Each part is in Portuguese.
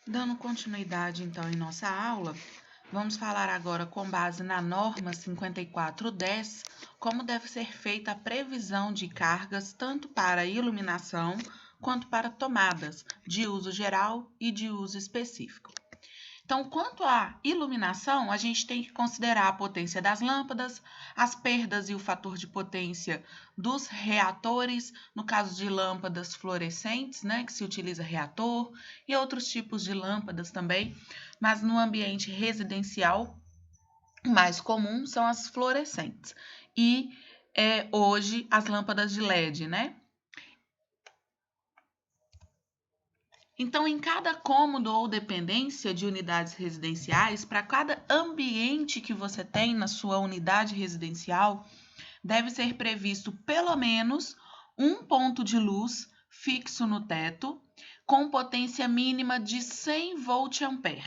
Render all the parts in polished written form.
Dando continuidade, então, em nossa aula, vamos falar agora, com base na norma 5410, como deve ser feita a previsão de cargas tanto para iluminação quanto para tomadas de uso geral e de uso específico. Então, quanto à iluminação, a gente tem que considerar a potência das lâmpadas, as perdas e o fator de potência dos reatores, no caso de lâmpadas fluorescentes, né, que se utiliza reator, e outros tipos de lâmpadas também, mas no ambiente residencial, o mais comum são as fluorescentes. E hoje as lâmpadas de LED, né? Então, em cada cômodo ou dependência de unidades residenciais, para cada ambiente que você tem na sua unidade residencial, deve ser previsto pelo menos um ponto de luz fixo no teto, com potência mínima de 100 volt-ampere,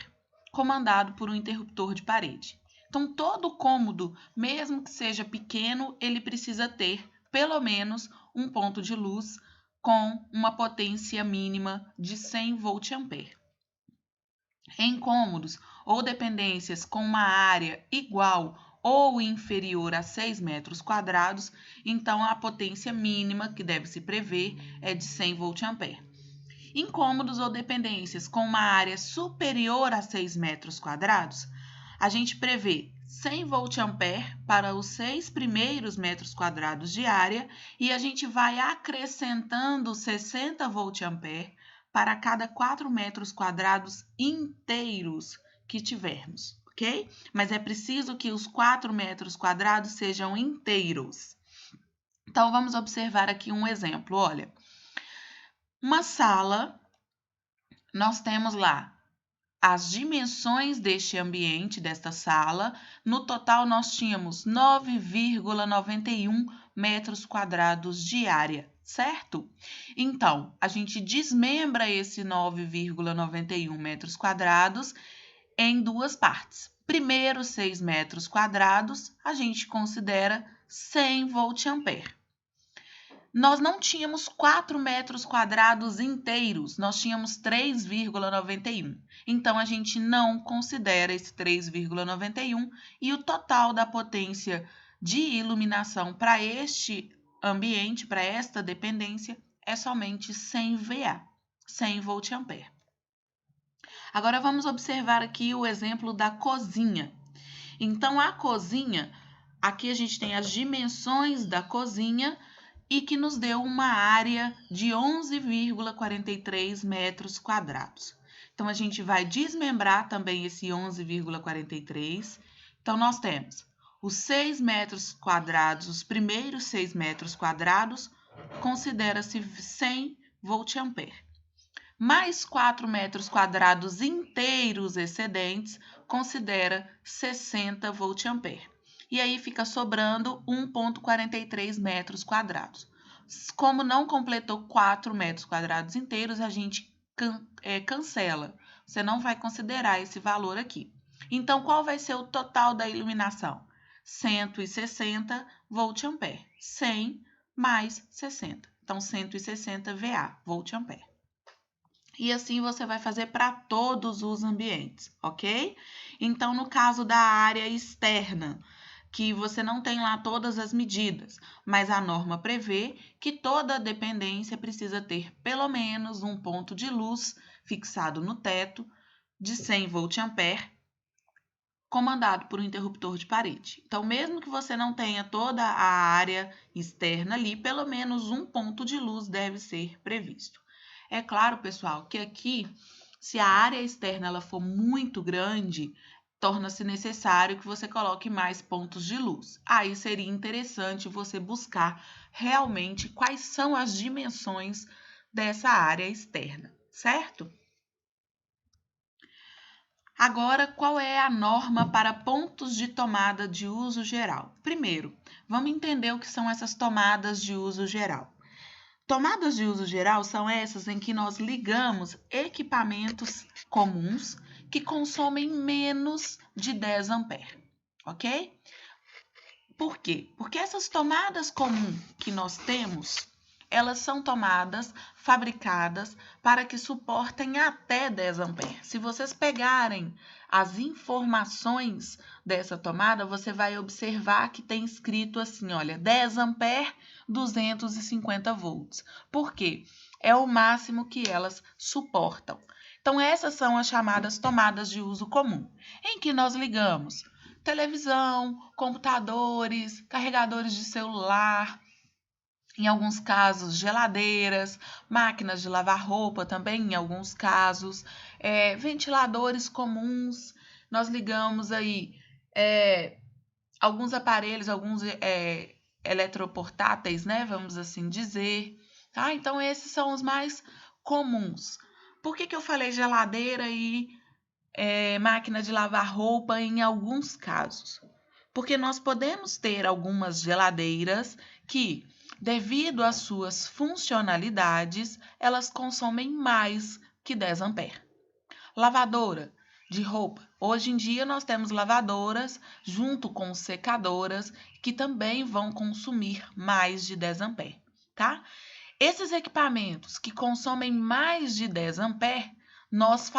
comandado por um interruptor de parede. Então, todo cômodo, mesmo que seja pequeno, ele precisa ter pelo menos um ponto de luz com uma potência mínima de 100 volt-ampere. Em cômodos ou dependências com uma área igual ou inferior a 6 metros quadrados, então a potência mínima que deve se prever é de 100 volt-ampere. Em cômodos ou dependências com uma área superior a 6 metros quadrados, a gente prevê 100 volt-ampere para os 6 primeiros metros quadrados de área e a gente vai acrescentando 60 volt-ampere para cada 4 metros quadrados inteiros que tivermos, ok? Mas é preciso que os 4 metros quadrados sejam inteiros. Então, vamos observar aqui um exemplo. Olha, uma sala, nós temos lá as dimensões deste ambiente, desta sala. No total, nós tínhamos 9,91 metros quadrados de área, certo? Então, a gente desmembra esse 9,91 metros quadrados em duas partes. Primeiro, 6 metros quadrados, a gente considera 100 volt-ampere. Nós não tínhamos 4 metros quadrados inteiros, nós tínhamos 3,91. Então, a gente não considera esse 3,91 e o total da potência de iluminação para este ambiente, para esta dependência, é somente 100 VA, 100 volt-ampere. Agora, vamos observar aqui o exemplo da cozinha. Então, a cozinha, aqui a gente tem as dimensões da cozinha, e que nos deu uma área de 11,43 metros quadrados. Então, a gente vai desmembrar também esse 11,43. Então, nós temos os 6 metros quadrados, os primeiros 6 metros quadrados, considera-se 100 volt-ampere. Mais 4 metros quadrados inteiros excedentes, considera 60 volt-ampere. E aí fica sobrando 1,43 metros quadrados. Como não completou 4 metros quadrados inteiros, a gente cancela. Você não vai considerar esse valor aqui. Então, qual vai ser o total da iluminação? 160 volt-ampere. 100 mais 60. Então, 160 VA, volt-ampere. E assim você vai fazer para todos os ambientes, ok? Então, no caso da área externa, que você não tem lá todas as medidas, mas a norma prevê que toda dependência precisa ter pelo menos um ponto de luz fixado no teto de 100 volt-ampere, comandado por um interruptor de parede. Então, mesmo que você não tenha toda a área externa ali, pelo menos um ponto de luz deve ser previsto. É claro, pessoal, que aqui, se a área externa ela for muito grande, torna-se necessário que você coloque mais pontos de luz. Aí seria interessante você buscar realmente quais são as dimensões dessa área externa, certo? Agora, qual é a norma para pontos de tomada de uso geral? Primeiro, vamos entender o que são essas tomadas de uso geral. Tomadas de uso geral são essas em que nós ligamos equipamentos comuns que consomem menos de 10 amperes, ok? Por quê? Porque essas tomadas comuns que nós temos, elas são tomadas fabricadas para que suportem até 10 amperes. Se vocês pegarem as informações dessa tomada, você vai observar que tem escrito assim, olha, 10 amperes, 250 volts. Por quê? É o máximo que elas suportam. Então, essas são as chamadas tomadas de uso comum, em que nós ligamos televisão, computadores, carregadores de celular, em alguns casos geladeiras, máquinas de lavar roupa também em alguns casos, ventiladores comuns, nós ligamos aí alguns aparelhos, alguns eletroportáteis, né, vamos assim dizer, tá? Então, esses são os mais comuns. Por que eu falei geladeira e máquina de lavar roupa em alguns casos? Porque nós podemos ter algumas geladeiras que, devido às suas funcionalidades, elas consomem mais que 10 amperes. Lavadora de roupa. Hoje em dia nós temos lavadoras junto com secadoras que também vão consumir mais de 10 amperes, tá? Esses equipamentos que consomem mais de 10 amperes, nós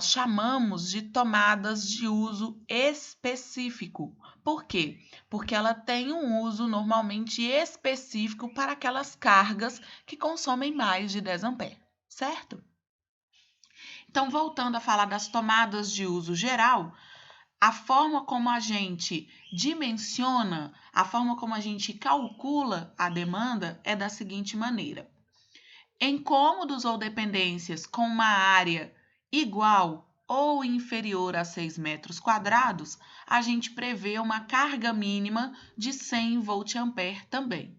chamamos de tomadas de uso específico. Por quê? Porque ela tem um uso normalmente específico para aquelas cargas que consomem mais de 10 amperes, certo? Então, voltando a falar das tomadas de uso geral, a forma como a gente dimensiona, a forma como a gente calcula a demanda é da seguinte maneira. Em cômodos ou dependências com uma área igual ou inferior a 6 metros quadrados, a gente prevê uma carga mínima de 100 volt-ampere também.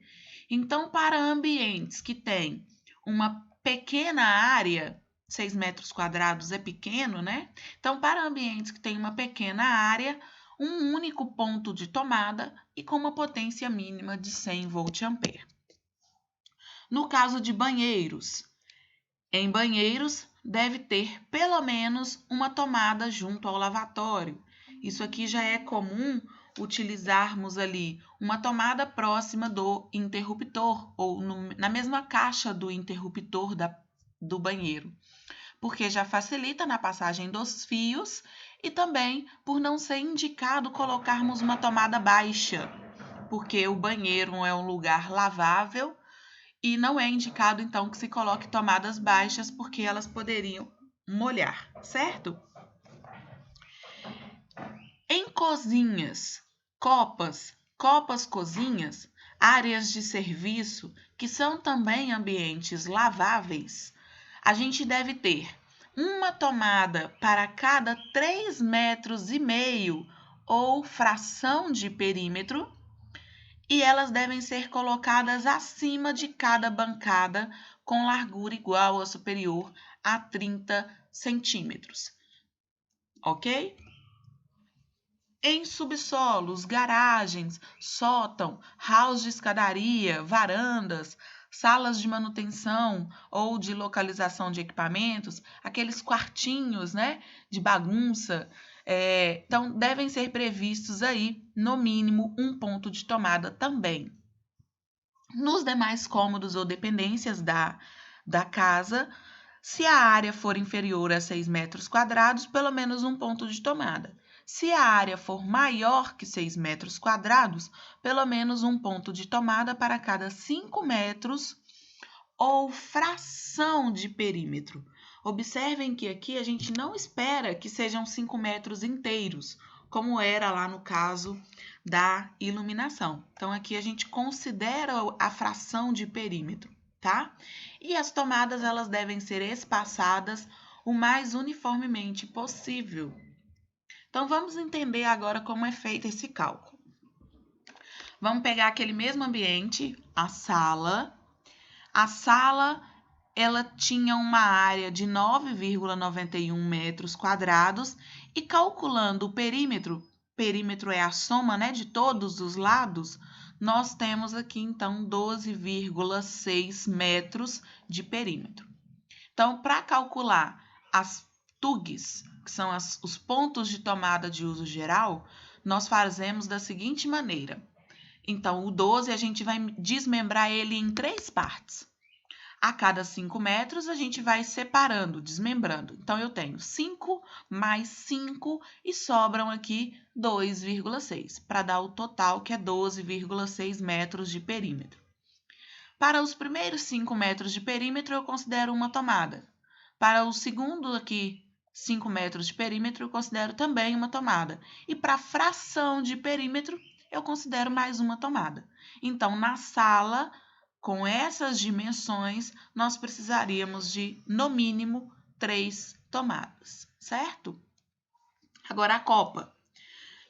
Então, para ambientes que têm uma pequena área, 6 metros quadrados é pequeno, né? Então, para ambientes que têm uma pequena área, um único ponto de tomada e com uma potência mínima de 100 volt-ampere. No caso de banheiros, em banheiros deve ter pelo menos uma tomada junto ao lavatório. Isso aqui já é comum utilizarmos ali uma tomada próxima do interruptor ou na mesma caixa do interruptor do banheiro, porque já facilita na passagem dos fios e também por não ser indicado colocarmos uma tomada baixa, porque o banheiro é um lugar lavável e não é indicado, então, que se coloque tomadas baixas, porque elas poderiam molhar, certo? Em cozinhas, copas, cozinhas, áreas de serviço, que são também ambientes laváveis, a gente deve ter uma tomada para cada 3,5 metros ou fração de perímetro, e elas devem ser colocadas acima de cada bancada com largura igual ou superior a 30 centímetros. Ok? Em subsolos, garagens, sótão, halls de escadaria, varandas, salas de manutenção ou de localização de equipamentos, aqueles quartinhos, né, de bagunça, então devem ser previstos aí, no mínimo, um ponto de tomada também. Nos demais cômodos ou dependências da casa, se a área for inferior a 6 metros quadrados, pelo menos um ponto de tomada. Se a área for maior que 6 metros quadrados, pelo menos um ponto de tomada para cada 5 metros ou fração de perímetro. Observem que aqui a gente não espera que sejam 5 metros inteiros, como era lá no caso da iluminação. Então, aqui a gente considera a fração de perímetro, tá? E as tomadas, elas devem ser espaçadas o mais uniformemente possível. Então, vamos entender agora como é feito esse cálculo. Vamos pegar aquele mesmo ambiente, a sala. A sala, ela tinha uma área de 9,91 metros quadrados e calculando o perímetro é a soma, né, de todos os lados, nós temos aqui, então, 12,6 metros de perímetro. Então, para calcular as TUGs, que são os pontos de tomada de uso geral, nós fazemos da seguinte maneira. Então, o 12 a gente vai desmembrar ele em 3 partes. A cada 5 metros, a gente vai separando, desmembrando. Então, eu tenho 5 mais 5 e sobram aqui 2,6, para dar o total, que é 12,6 metros de perímetro. Para os primeiros 5 metros de perímetro, eu considero uma tomada. Para o segundo aqui, 5 metros de perímetro, eu considero também uma tomada. E para a fração de perímetro, eu considero mais uma tomada. Então, na sala, com essas dimensões, nós precisaríamos de, no mínimo, 3 tomadas, certo? Agora, a copa.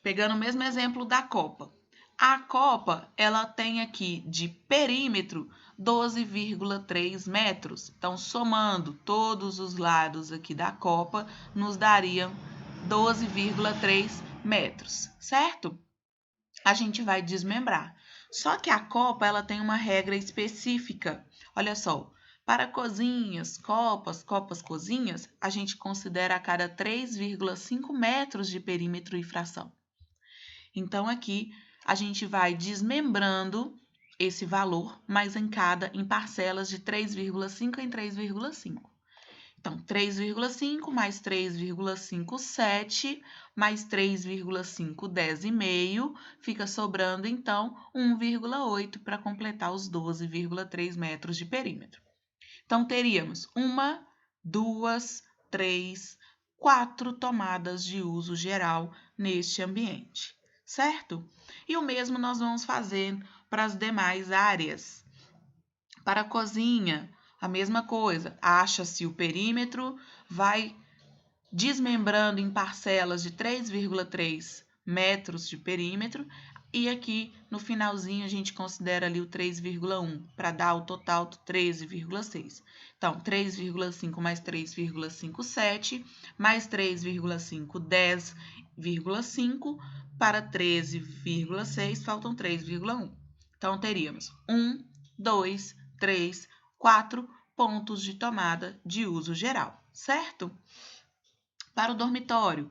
Pegando o mesmo exemplo da copa. A copa, ela tem aqui de perímetro 12,3 metros. Então, somando todos os lados aqui da copa, nos dariam 12,3 metros, certo? A gente vai desmembrar. Só que a copa, ela tem uma regra específica. Olha só, para cozinhas, copas, cozinhas, a gente considera a cada 3,5 metros de perímetro e fração. Então, aqui, a gente vai desmembrando esse valor, mas em parcelas de 3,5 em 3,5. Então, 3,5 mais 3,57 mais 3,5, 10,5, fica sobrando, então, 1,8 para completar os 12,3 metros de perímetro. Então, teríamos 1, 2, 3, 4 tomadas de uso geral neste ambiente, certo? E o mesmo nós vamos fazer para as demais áreas. Para a cozinha, a mesma coisa, acha-se o perímetro, vai desmembrando em parcelas de 3,3 metros de perímetro e aqui no finalzinho a gente considera ali o 3,1 para dar o total do 13,6. Então, 3,5 mais 3,57 mais 3,5, 10,5 para 13,6, faltam 3,1. Então, teríamos 1, 2, 3, 4 pontos de tomada de uso geral, certo? Para o dormitório,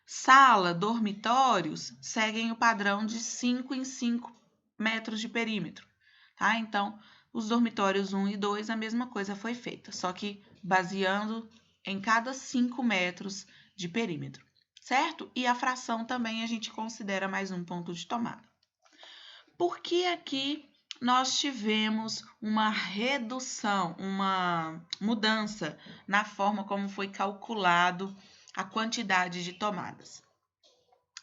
sala, dormitórios seguem o padrão de 5 em 5 metros de perímetro, tá? Então, os dormitórios 1 e 2, a mesma coisa foi feita, só que baseando em cada 5 metros de perímetro, certo? E a fração também a gente considera mais um ponto de tomada. Por que aqui nós tivemos uma redução, uma mudança na forma como foi calculado a quantidade de tomadas?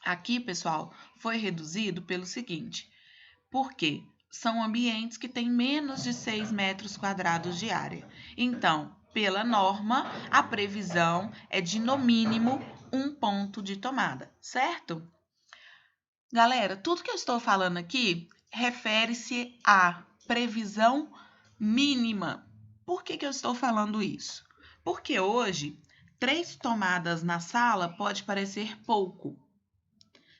Aqui, pessoal, foi reduzido pelo seguinte, porque são ambientes que têm menos de 6 metros quadrados de área. Então, pela norma, a previsão é de, no mínimo, um ponto de tomada, certo? Galera, tudo que eu estou falando aqui refere-se à previsão mínima. Por que eu estou falando isso? Porque hoje, 3 tomadas na sala pode parecer pouco,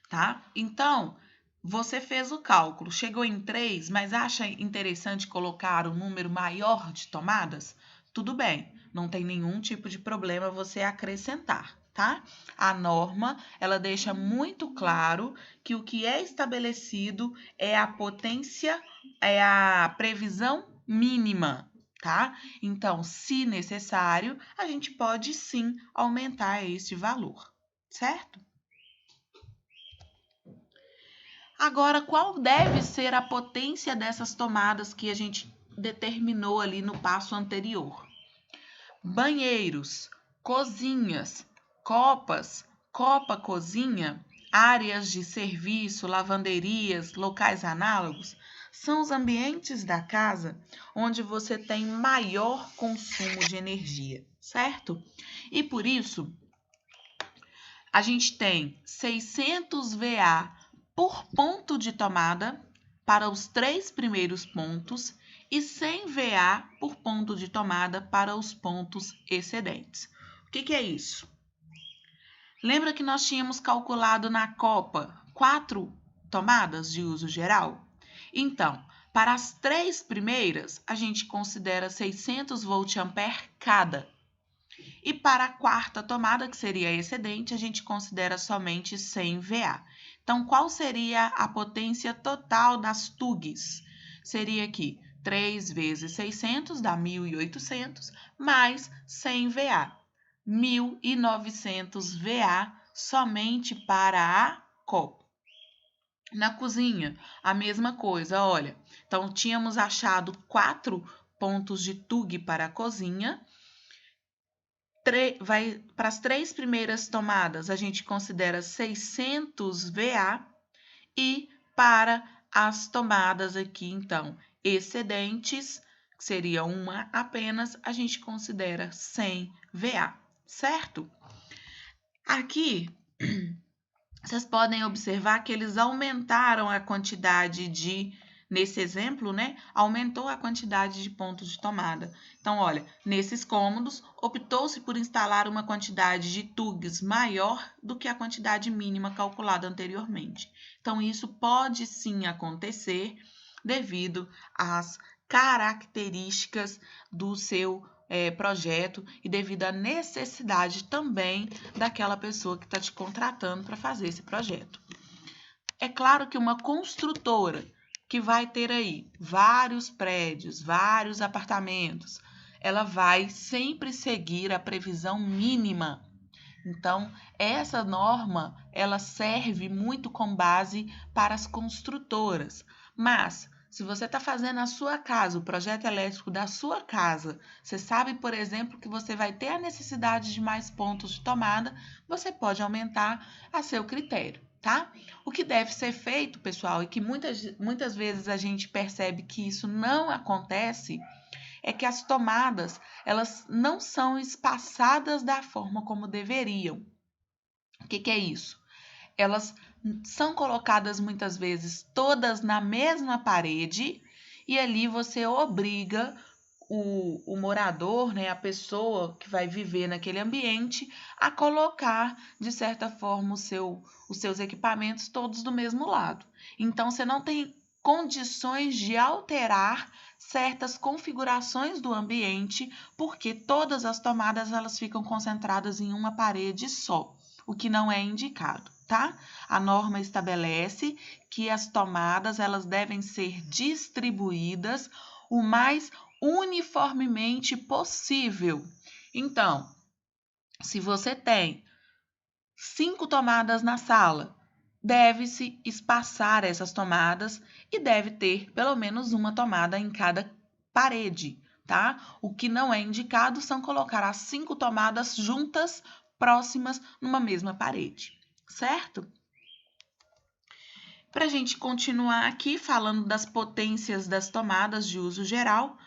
tá? Então, você fez o cálculo, chegou em 3, mas acha interessante colocar um número maior de tomadas? Tudo bem, não tem nenhum tipo de problema você acrescentar, tá? A norma, ela deixa muito claro que o que é estabelecido é a potência, é a previsão mínima, tá? Então, se necessário, a gente pode sim aumentar este valor, certo? Agora, qual deve ser a potência dessas tomadas que a gente determinou ali no passo anterior? Banheiros, cozinhas, copas, copa-cozinha, áreas de serviço, lavanderias, locais análogos, são os ambientes da casa onde você tem maior consumo de energia, certo? E por isso, a gente tem 600 VA por ponto de tomada para os 3 primeiros pontos e 100 VA por ponto de tomada para os pontos excedentes. O que é isso? Lembra que nós tínhamos calculado na copa 4 tomadas de uso geral? Então, para as 3 primeiras, a gente considera 600 volt-ampere cada. E para a quarta tomada, que seria excedente, a gente considera somente 100 VA. Então, qual seria a potência total das TUGs? Seria aqui 3 vezes 600 dá 1.800, mais 100 VA. 1.900 VA somente para a copa. Na cozinha, a mesma coisa, olha. Então, tínhamos achado 4 pontos de TUG para a cozinha. Para as 3 primeiras tomadas, a gente considera 600 VA. E para as tomadas aqui, então, excedentes, que seria uma apenas, a gente considera 100 VA, certo? Aqui, vocês podem observar que eles aumentaram a quantidade nesse exemplo, né? Aumentou a quantidade de pontos de tomada. Então, olha, nesses cômodos, optou-se por instalar uma quantidade de TUGs maior do que a quantidade mínima calculada anteriormente. Então, isso pode sim acontecer devido às características do seu projeto e devido à necessidade também daquela pessoa que está te contratando para fazer esse projeto. É claro que uma construtora que vai ter aí vários prédios, vários apartamentos, ela vai sempre seguir a previsão mínima. Então, essa norma, ela serve muito com base para as construtoras. Mas, se você está fazendo a sua casa, o projeto elétrico da sua casa, você sabe, por exemplo, que você vai ter a necessidade de mais pontos de tomada, você pode aumentar a seu critério, tá? O que deve ser feito, pessoal, e que muitas vezes a gente percebe que isso não acontece, é que as tomadas, elas não são espaçadas da forma como deveriam. O que é isso? Elas são colocadas muitas vezes todas na mesma parede e ali você obriga o morador, né, a pessoa que vai viver naquele ambiente, a colocar, de certa forma, os seus equipamentos todos do mesmo lado. Então, você não tem condições de alterar certas configurações do ambiente, porque todas as tomadas elas ficam concentradas em uma parede só, o que não é indicado, tá? A norma estabelece que as tomadas elas devem ser distribuídas o mais uniformemente possível. Então, se você tem 5 tomadas na sala, deve-se espaçar essas tomadas e deve ter pelo menos uma tomada em cada parede, tá? O que não é indicado são colocar as 5 tomadas juntas, próximas, numa mesma parede, certo? Para a gente continuar aqui falando das potências das tomadas de uso geral,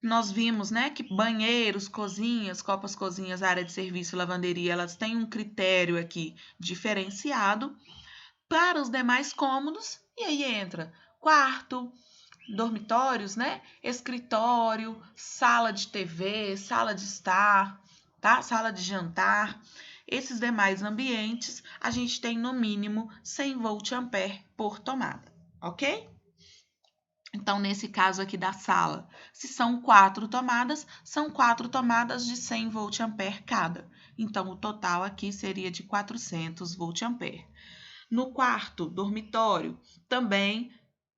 nós vimos, né, que banheiros, cozinhas, copas, cozinhas, área de serviço, lavanderia, elas têm um critério aqui diferenciado para os demais cômodos, e aí entra quarto, dormitórios, né, escritório, sala de TV, sala de estar, tá? Sala de jantar. Esses demais ambientes, a gente tem no mínimo 100 volt-ampere por tomada, ok? Então, nesse caso aqui da sala, se são 4 tomadas, são 4 tomadas de 100 volt-ampere cada. Então, o total aqui seria de 400 volt-ampere. No quarto, dormitório, também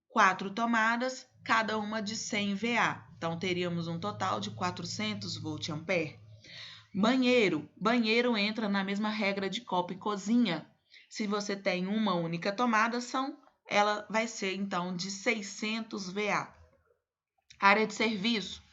4 tomadas, cada uma de 100 VA. Então, teríamos um total de 400 volt-ampere. Banheiro entra na mesma regra de copa e cozinha. Se você tem uma única tomada, ela vai ser, então, de 600 VA. Área de serviço.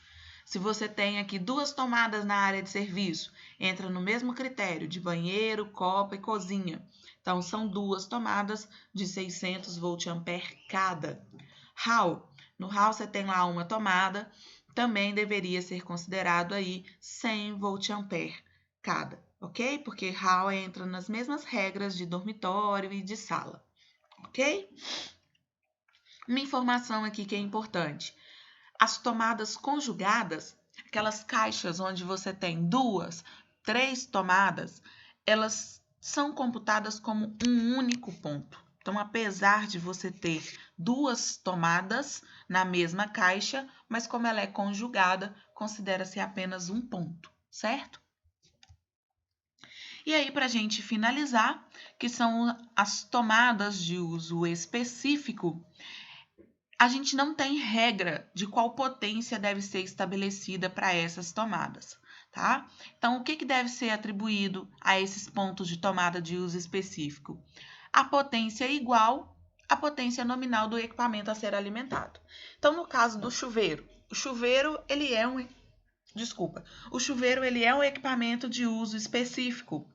Se você tem aqui 2 tomadas na área de serviço, entra no mesmo critério de banheiro, copa e cozinha. Então, são 2 tomadas de 600 volt-ampere cada. Hall. No hall você tem lá uma tomada, também deveria ser considerado aí 100 volt-ampere cada, ok? Porque hall entra nas mesmas regras de dormitório e de sala, ok? Uma informação aqui que é importante. As tomadas conjugadas, aquelas caixas onde você tem 2, 3 tomadas, elas são computadas como um único ponto. Então, apesar de você ter 2 tomadas na mesma caixa, mas como ela é conjugada, considera-se apenas um ponto, certo? E aí, para a gente finalizar, que são as tomadas de uso específico, a gente não tem regra de qual potência deve ser estabelecida para essas tomadas, tá? Então, o que deve ser atribuído a esses pontos de tomada de uso específico? A potência igual à potência nominal do equipamento a ser alimentado. Então, no caso do chuveiro, o chuveiro ele é um equipamento de uso específico.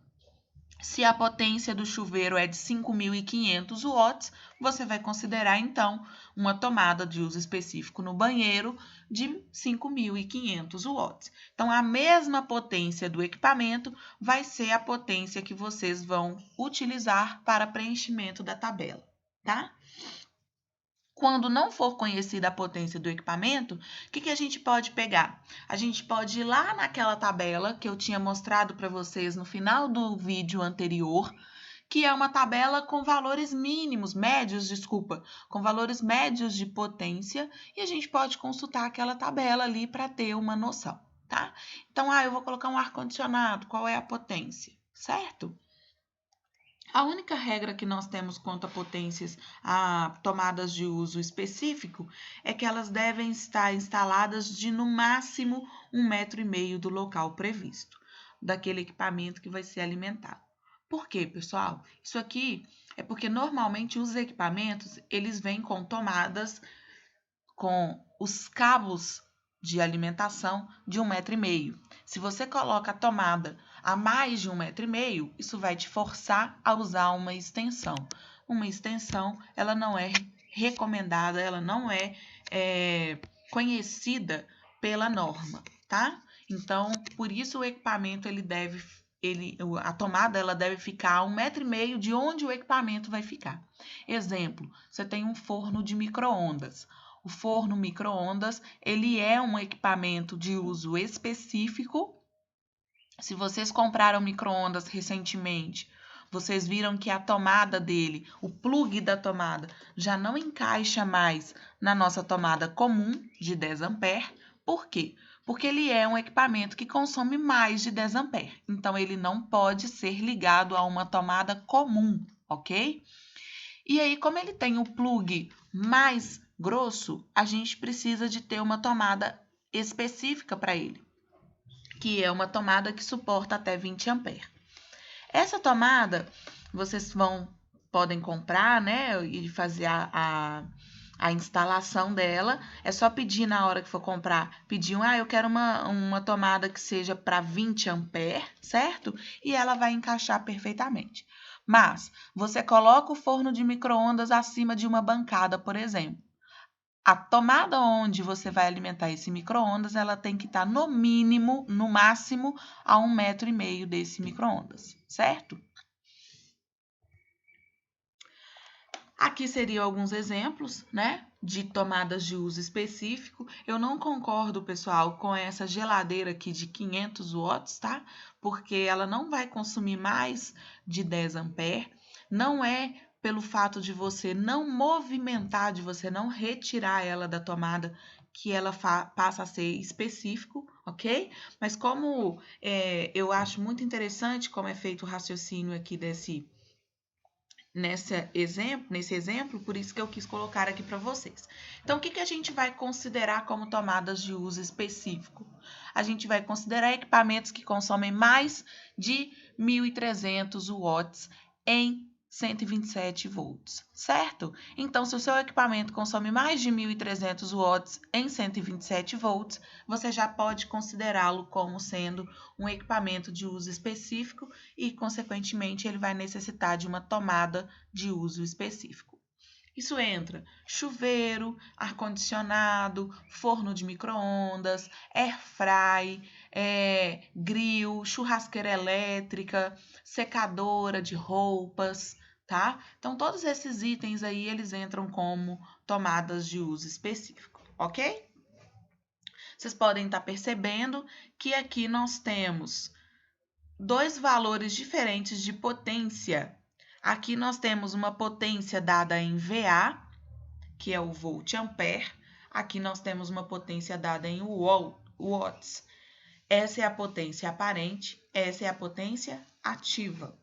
Se a potência do chuveiro é de 5.500 watts, você vai considerar, então, uma tomada de uso específico no banheiro de 5.500 watts. Então, a mesma potência do equipamento vai ser a potência que vocês vão utilizar para preenchimento da tabela, tá? Quando não for conhecida a potência do equipamento, o que a gente pode pegar? A gente pode ir lá naquela tabela que eu tinha mostrado para vocês no final do vídeo anterior, que é uma tabela com valores com valores médios de potência, e a gente pode consultar aquela tabela ali para ter uma noção, tá? Então, eu vou colocar um ar-condicionado, qual é a potência, certo? A única regra que nós temos quanto a potências a tomadas de uso específico é que elas devem estar instaladas de no máximo 1,5 metro do local previsto, daquele equipamento que vai ser alimentado. Por quê, pessoal? Isso aqui é porque normalmente os equipamentos eles vêm com tomadas com os cabos de alimentação de 1,5 metro. Se você coloca a tomada a mais de 1,5 metro, isso vai te forçar a usar uma extensão. Uma extensão, ela não é recomendada, ela não é conhecida pela norma, tá? Então, por isso o equipamento a tomada ela deve ficar a 1,5 metro de onde o equipamento vai ficar. Exemplo, você tem um forno de micro-ondas. O forno micro-ondas, ele é um equipamento de uso específico. Se vocês compraram micro-ondas recentemente, vocês viram que a tomada dele, o plug da tomada, já não encaixa mais na nossa tomada comum de 10 amperes. Por quê? Porque ele é um equipamento que consome mais de 10 amperes. Então, ele não pode ser ligado a uma tomada comum, ok? E aí, como ele tem o plug mais grosso, a gente precisa de ter uma tomada específica para ele, que é uma tomada que suporta até 20 amperes. Essa tomada, vocês podem comprar, né, e fazer a instalação dela. É só pedir na hora que for comprar, pedir eu quero uma tomada que seja para 20 amperes, certo? E ela vai encaixar perfeitamente. Mas você coloca o forno de micro-ondas acima de uma bancada, por exemplo. A tomada onde você vai alimentar esse micro-ondas, ela tem que estar no máximo, a 1,5 metro desse micro-ondas, certo? Aqui seriam alguns exemplos, né, de tomadas de uso específico. Eu não concordo, pessoal, com essa geladeira aqui de 500 watts, tá? Porque ela não vai consumir mais de 10 amperes. Não é pelo fato de você não movimentar, de você não retirar ela da tomada, que ela passa a ser específico, ok? Mas como eu acho muito interessante como é feito o raciocínio aqui nesse exemplo, por isso que eu quis colocar aqui para vocês. Então, o que a gente vai considerar como tomadas de uso específico? A gente vai considerar equipamentos que consomem mais de 1.300 watts em 127 volts, certo? Então, se o seu equipamento consome mais de 1.300 watts em 127 volts, você já pode considerá-lo como sendo um equipamento de uso específico e, consequentemente, ele vai necessitar de uma tomada de uso específico. Isso entra chuveiro, ar-condicionado, forno de micro-ondas, airfry, grill, churrasqueira elétrica, secadora de roupas, tá? Então, todos esses itens aí, eles entram como tomadas de uso específico, ok? Vocês podem estar percebendo que aqui nós temos dois valores diferentes de potência. Aqui nós temos uma potência dada em VA, que é o volt ampere. Aqui nós temos uma potência dada em watts. Essa é a potência aparente, essa é a potência ativa.